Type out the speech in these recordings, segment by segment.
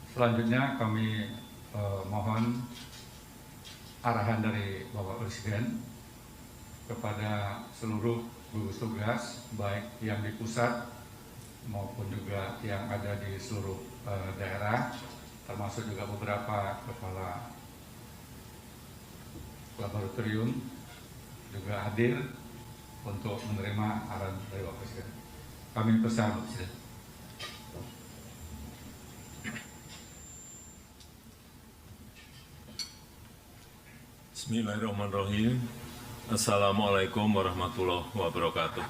Selanjutnya kami mohon arahan dari Bapak Presiden kepada seluruh gugus tugas, baik yang di pusat maupun juga yang ada di seluruh daerah, termasuk juga beberapa kepala laboratorium juga hadir untuk menerima arahan dari Bapak Presiden. Kami pesan, Bapak Presiden. Bismillahirrahmanirrahim. Assalamualaikum warahmatullahi wabarakatuh.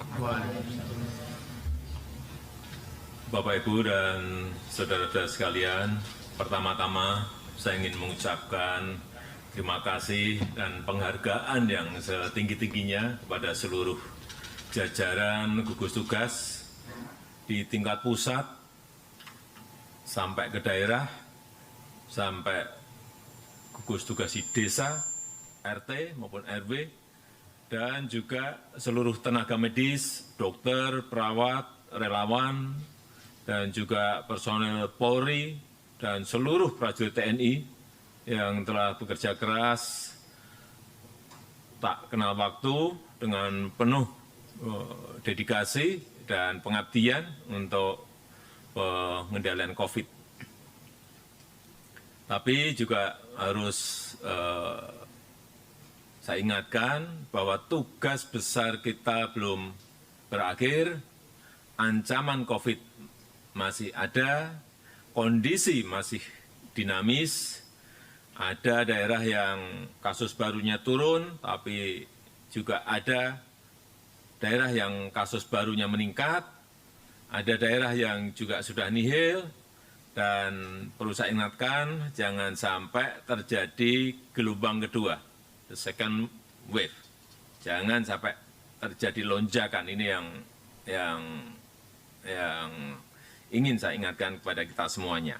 Bapak, Ibu, dan saudara-saudara sekalian, pertama-tama saya ingin mengucapkan terima kasih dan penghargaan yang setinggi-tingginya kepada seluruh jajaran gugus tugas di tingkat pusat sampai ke daerah, sampai gugus tugas di desa, RT maupun RW, dan juga seluruh tenaga medis, dokter, perawat, relawan, dan juga personel Polri, dan seluruh prajurit TNI yang telah bekerja keras, tak kenal waktu, dengan penuh dedikasi dan pengabdian untuk pengendalian COVID. Tapi juga harus saya ingatkan bahwa tugas besar kita belum berakhir, ancaman COVID masih ada, kondisi masih dinamis, ada daerah yang kasus barunya turun, tapi juga ada daerah yang kasus barunya meningkat, ada daerah yang juga sudah nihil, dan perlu saya ingatkan, jangan sampai terjadi gelombang kedua, the second wave. Jangan sampai terjadi lonjakan. Ini yang ingin saya ingatkan kepada kita semuanya.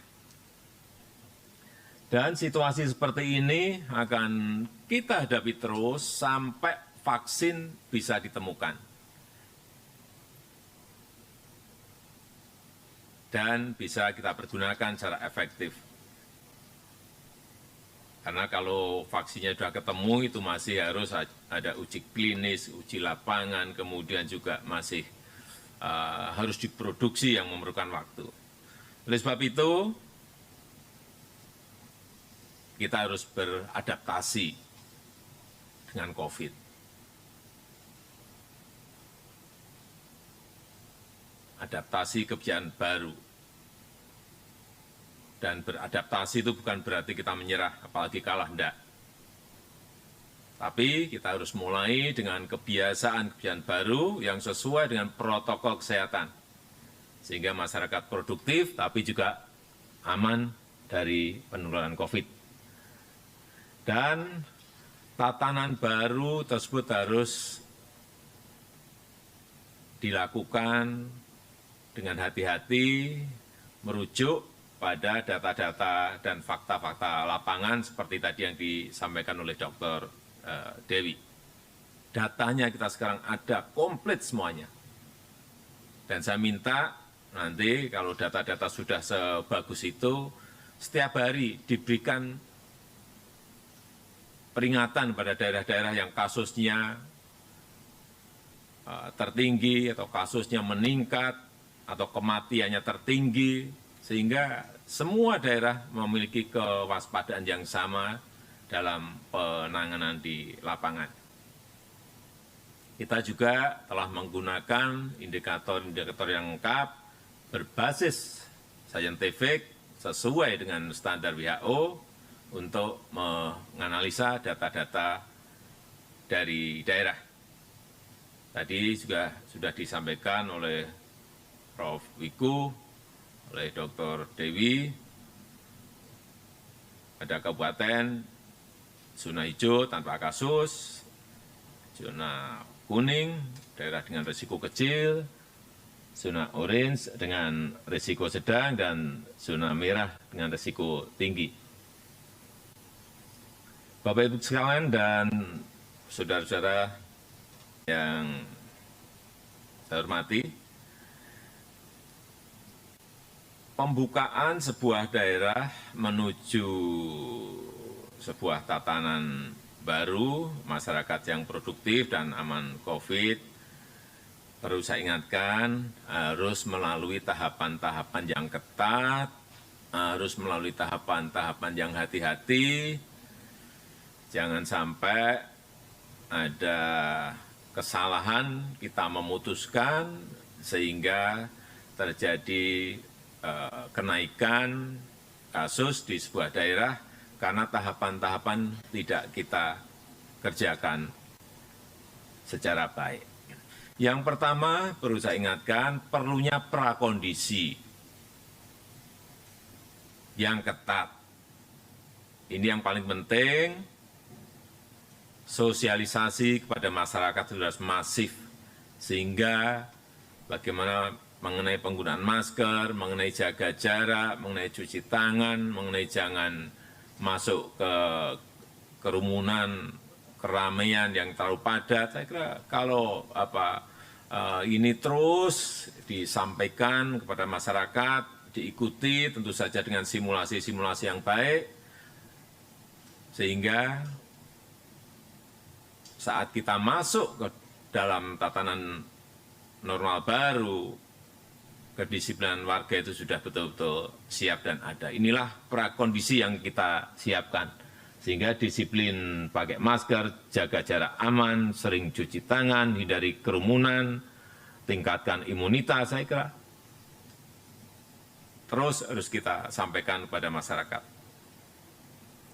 Dan situasi seperti ini akan kita hadapi terus sampai vaksin bisa ditemukan. Dan bisa kita pergunakan secara efektif. Karena kalau vaksinnya sudah ketemu, itu masih harus ada uji klinis, uji lapangan, kemudian juga masih harus diproduksi yang memerlukan waktu. Oleh sebab itu, kita harus beradaptasi dengan COVID. Adaptasi kebiasaan baru. Dan beradaptasi itu bukan berarti kita menyerah, apalagi kalah, enggak. Tapi kita harus mulai dengan kebiasaan-kebiasaan baru yang sesuai dengan protokol kesehatan. Sehingga masyarakat produktif, tapi juga aman dari penularan COVID. Dan tatanan baru tersebut harus dilakukan dengan hati-hati, merujuk pada data-data dan fakta-fakta lapangan seperti tadi yang disampaikan oleh Dr. Dewi. Datanya kita sekarang ada komplit semuanya. Dan saya minta nanti kalau data-data sudah sebagus itu, setiap hari diberikan peringatan pada daerah-daerah yang kasusnya tertinggi atau kasusnya meningkat atau kematiannya tertinggi, sehingga semua daerah memiliki kewaspadaan yang sama dalam penanganan di lapangan. Kita juga telah menggunakan indikator-indikator yang lengkap berbasis saintifik sesuai dengan standar WHO untuk menganalisa data-data dari daerah. Tadi juga sudah disampaikan oleh Prof. Wiku, oleh Dr. Dewi, ada kabupaten zona hijau tanpa kasus, zona kuning, daerah dengan risiko kecil, zona orange dengan risiko sedang, dan zona merah dengan risiko tinggi. Bapak Ibu sekalian dan saudara-saudara yang saya hormati, pembukaan sebuah daerah menuju sebuah tatanan baru, masyarakat yang produktif dan aman COVID, perlu saya ingatkan harus melalui tahapan-tahapan yang ketat, harus melalui tahapan-tahapan yang hati-hati, jangan sampai ada kesalahan kita memutuskan sehingga terjadi kenaikan kasus di sebuah daerah karena tahapan-tahapan tidak kita kerjakan secara baik. Yang pertama perlu saya ingatkan, perlunya prakondisi yang ketat. Ini yang paling penting, sosialisasi kepada masyarakat sudah masif, sehingga bagaimana mengenai penggunaan masker, mengenai jaga jarak, mengenai cuci tangan, mengenai jangan masuk ke kerumunan, keramaian yang terlalu padat. Saya kira kalau ini terus disampaikan kepada masyarakat, diikuti tentu saja dengan simulasi-simulasi yang baik, sehingga saat kita masuk ke dalam tatanan normal baru, kedisiplinan warga itu sudah betul-betul siap dan ada. Inilah prakondisi yang kita siapkan. Sehingga disiplin pakai masker, jaga jarak aman, sering cuci tangan, hindari kerumunan, tingkatkan imunitas, saya kira terus harus kita sampaikan kepada masyarakat.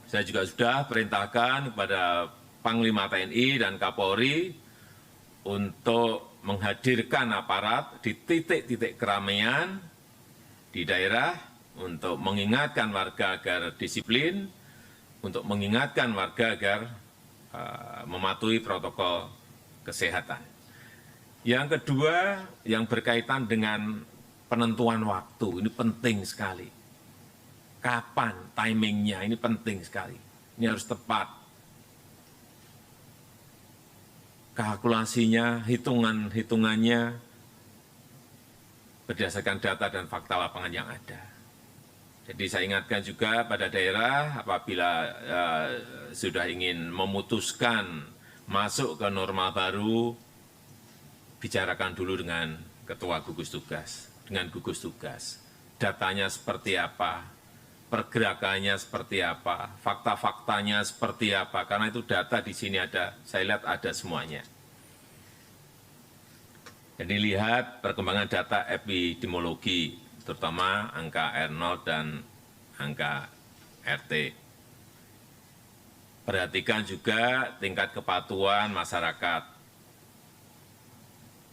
Saya juga sudah perintahkan kepada Panglima TNI dan Kapolri untuk menghadirkan aparat di titik-titik keramaian di daerah untuk mengingatkan warga agar disiplin, untuk mengingatkan warga agar mematuhi protokol kesehatan. Yang kedua, yang berkaitan dengan penentuan waktu, ini penting sekali. Kapan timingnya, ini penting sekali. Ini harus tepat. Kalkulasinya, hitungannya berdasarkan data dan fakta lapangan yang ada. Jadi saya ingatkan juga pada daerah apabila sudah ingin memutuskan masuk ke normal baru, bicarakan dulu dengan ketua gugus tugas, dengan gugus tugas. Datanya seperti apa, pergerakannya seperti apa, fakta-faktanya seperti apa, karena itu data di sini ada, saya lihat ada semuanya. Jadi lihat perkembangan data epidemiologi, terutama angka R0 dan angka RT. Perhatikan juga tingkat kepatuhan masyarakat.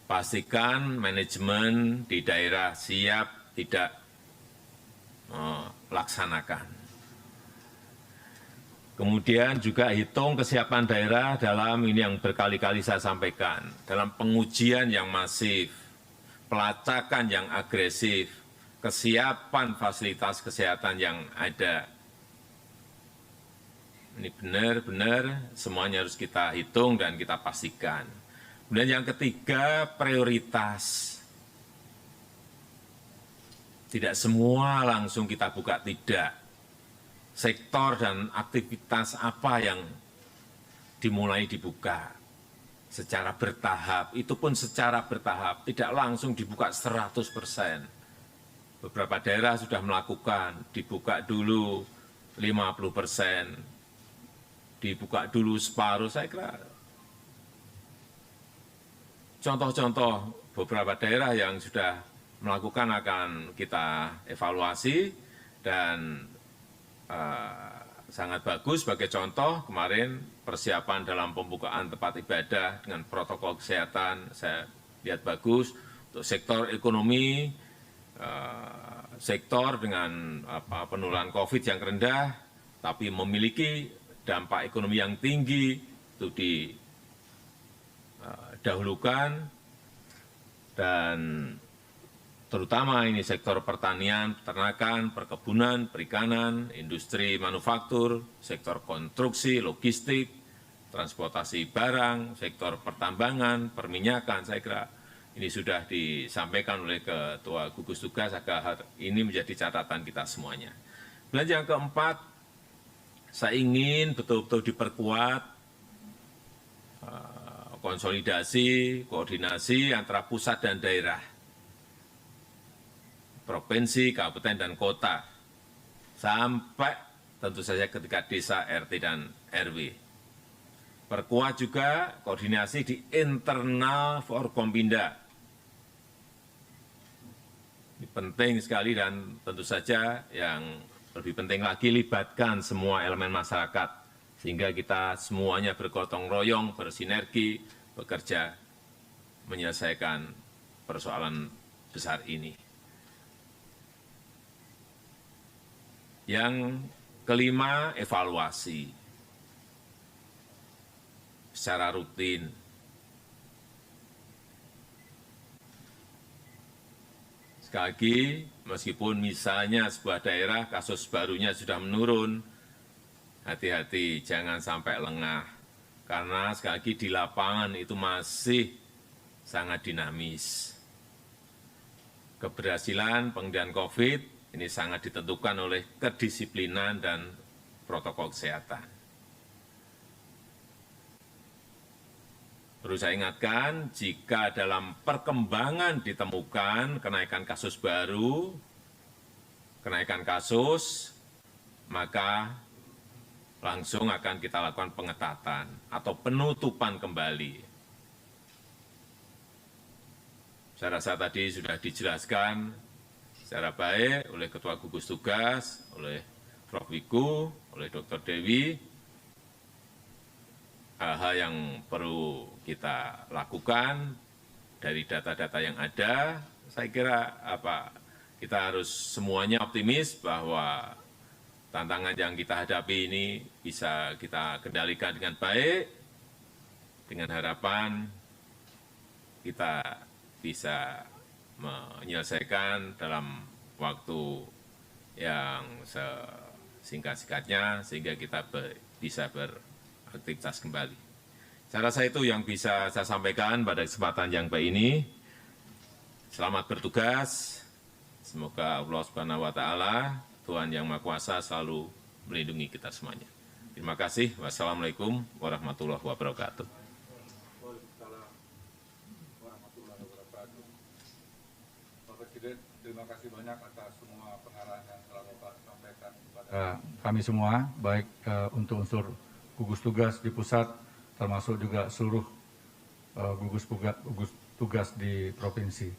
Pastikan manajemen di daerah siap tidak melaksanakan. Kemudian juga hitung kesiapan daerah dalam ini yang berkali-kali saya sampaikan, dalam pengujian yang masif, pelacakan yang agresif, kesiapan fasilitas kesehatan yang ada. Ini benar-benar semuanya harus kita hitung dan kita pastikan. Kemudian yang ketiga, prioritas. Tidak semua langsung kita buka, tidak. Sektor dan aktivitas apa yang dimulai dibuka secara bertahap, itu pun secara bertahap, tidak langsung dibuka 100%. Beberapa daerah sudah melakukan, dibuka dulu 50%, dibuka dulu separuh, saya kira contoh-contoh beberapa daerah yang sudah melakukan akan kita evaluasi dan sangat bagus sebagai contoh kemarin persiapan dalam pembukaan tempat ibadah dengan protokol kesehatan saya lihat bagus untuk sektor ekonomi, sektor dengan penularan COVID yang rendah tapi memiliki dampak ekonomi yang tinggi itu didahulukan dan terutama ini sektor pertanian, peternakan, perkebunan, perikanan, industri manufaktur, sektor konstruksi, logistik, transportasi barang, sektor pertambangan, perminyakan, saya kira Ini sudah disampaikan oleh Ketua Gugus Tugas agar ini menjadi catatan kita semuanya. Dan yang keempat, saya ingin betul-betul diperkuat konsolidasi, koordinasi antara pusat dan daerah, provinsi, kabupaten, dan kota, sampai tentu saja ketika desa, RT, dan RW. Perkuat juga koordinasi di internal Forkompinda. Ini penting sekali dan tentu saja yang lebih penting lagi libatkan semua elemen masyarakat sehingga kita semuanya bergotong royong, bersinergi, bekerja menyelesaikan persoalan besar ini. Yang kelima, evaluasi secara rutin. Sekali lagi, meskipun misalnya sebuah daerah kasus barunya sudah menurun, hati-hati jangan sampai lengah. Karena sekali lagi di lapangan itu masih sangat dinamis. Keberhasilan pengendalian COVID ini sangat ditentukan oleh kedisiplinan dan protokol kesehatan. Perlu saya ingatkan, jika dalam perkembangan ditemukan kenaikan kasus baru, kenaikan kasus, maka langsung akan kita lakukan pengetatan atau penutupan kembali. Saya rasa tadi sudah dijelaskan secara baik oleh Ketua Gugus Tugas, oleh Prof. Wiku, oleh Dr. Dewi, hal-hal yang perlu kita lakukan dari data-data yang ada. Saya kira kita harus semuanya optimis bahwa tantangan yang kita hadapi ini bisa kita kendalikan dengan baik, dengan harapan kita bisa menyelesaikan dalam waktu yang sesingkat-singkatnya sehingga kita bisa beraktivitas kembali. Saya rasa itu yang bisa saya sampaikan pada kesempatan yang baik ini. Selamat bertugas. Semoga Allah Subhanahu wa Ta'ala, Tuhan Yang Maha Kuasa, selalu melindungi kita semuanya. Terima kasih. Wassalamualaikum warahmatullahi wabarakatuh. Pak Presiden, terima kasih banyak atas semua pengarahan yang telah Bapak sampaikan kepada kami semua, baik untuk unsur gugus tugas di pusat, termasuk juga seluruh gugus tugas di provinsi.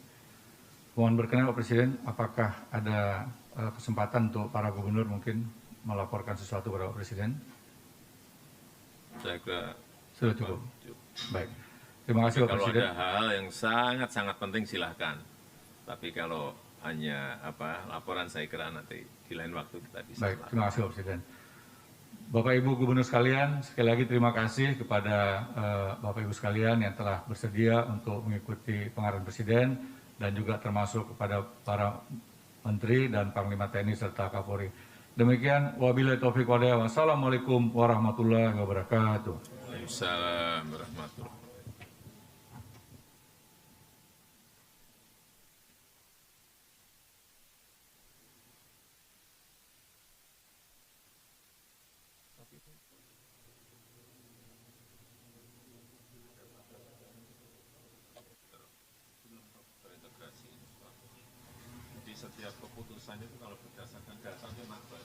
Mohon berkenan Pak Presiden, apakah ada kesempatan untuk para gubernur mungkin melaporkan sesuatu kepada Pak Presiden? Saya kira sudah cukup. Baik. Terima kasih Pak Presiden. Kalau ada hal-hal yang sangat-sangat penting silahkan. Tapi kalau hanya laporan saya kira nanti di lain waktu kita bisa. Baik, terima kasih Pak Presiden. Bapak Ibu Gubernur sekalian, sekali lagi terima kasih kepada Bapak Ibu sekalian yang telah bersedia untuk mengikuti pengarahan Presiden dan juga termasuk kepada para Menteri dan Panglima TNI serta Kapolri. Demikian, wabillahi taufiq wal hidayah. Wassalamualaikum warahmatullahi wabarakatuh. Waalaikumsalam warahmatullahi wabarakatuh. Jadi setiap keputusan itu kalau berdasarkan datanya makbul.